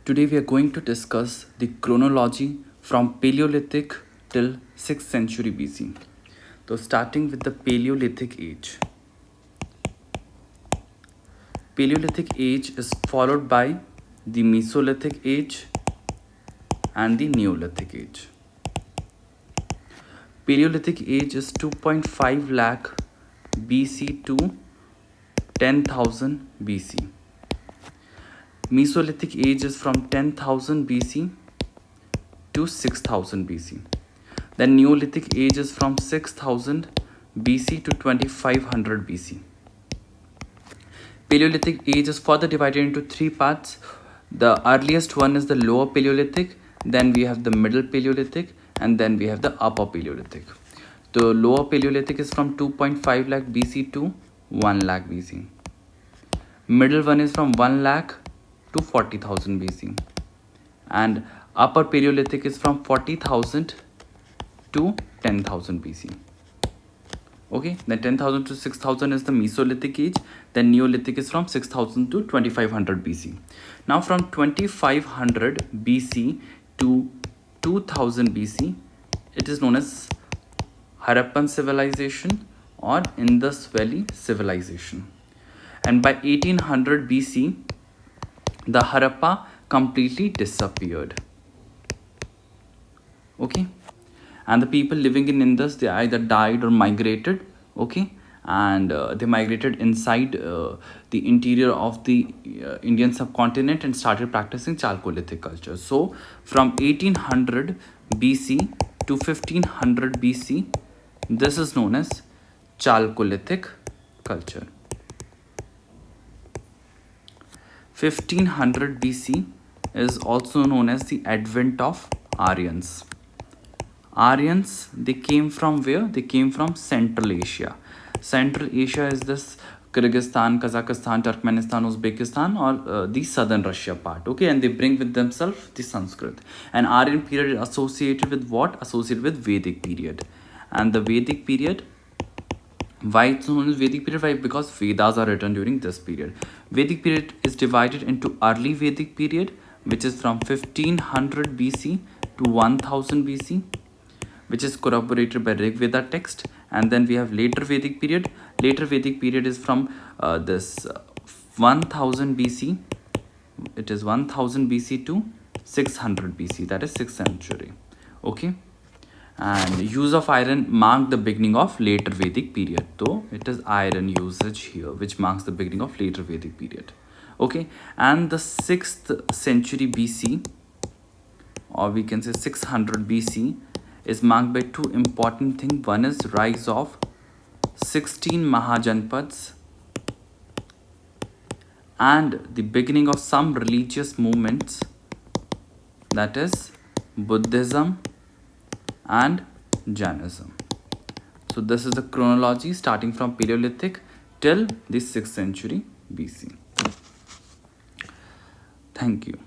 Today we are going to discuss the chronology from Paleolithic till 6th century BC. So starting with the Paleolithic age. Paleolithic age is followed by the Mesolithic age and the Neolithic age. Paleolithic age is 2.5 lakh BC to 10,000 BC. Mesolithic age is from 10,000 BC to 6,000 BC. Then Neolithic age is from 6,000 BC to 2500 BC. Paleolithic age is further divided into three parts. The earliest one is the Lower Paleolithic, then we have the Middle Paleolithic, and then we have the Upper Paleolithic. The Lower Paleolithic is from 2.5 lakh BC to 1 lakh BC. Middle one is from 1 lakh to 40,000 BC. And Upper Paleolithic is from 40,000 to 10,000 BC. Okay, then 10,000 to 6,000 is the Mesolithic age. Then Neolithic is from 6,000 to 2500 BC. Now from 2500 BC to 2000 BC, it is known as Harappan civilization or Indus Valley civilization. And by 1800 BC, the Harappa completely disappeared. Okay, and the people living in Indus, they either died or migrated. Okay, and they migrated inside the interior of the Indian subcontinent and started practicing Chalcolithic culture. So from 1800 BC to 1500 BC, this is known as Chalcolithic culture. 1500 BC is also known as the advent of Aryans. Aryans, they came from where? They came from Central Asia. Central Asia is this Kyrgyzstan, Kazakhstan, Turkmenistan, Uzbekistan, or the southern Russia part. Okay, and they bring with themselves the Sanskrit. And Aryan period is associated with what? Associated with Vedic period. And the Vedic period, why it's known as Vedic period? Why? Because Vedas are written during this period. Vedic period is divided into early Vedic period, which is from 1500 BC to 1000 BC, which is corroborated by Rig Veda text. And then we have later Vedic period. Later Vedic period is from this 1000 BC. It is 1000 BC to 600 BC, that is 6th century. Okay, and use of iron marked the beginning of later Vedic period. So it is iron usage here which marks the beginning of later Vedic period. Okay, and the 6th century BC, or we can say 600 BC, is marked by two important things. One is rise of 16 Mahajanpads and the beginning of some religious movements, that is Buddhism and Jainism. So this is the chronology starting from Paleolithic till the 6th century BC. Thank you.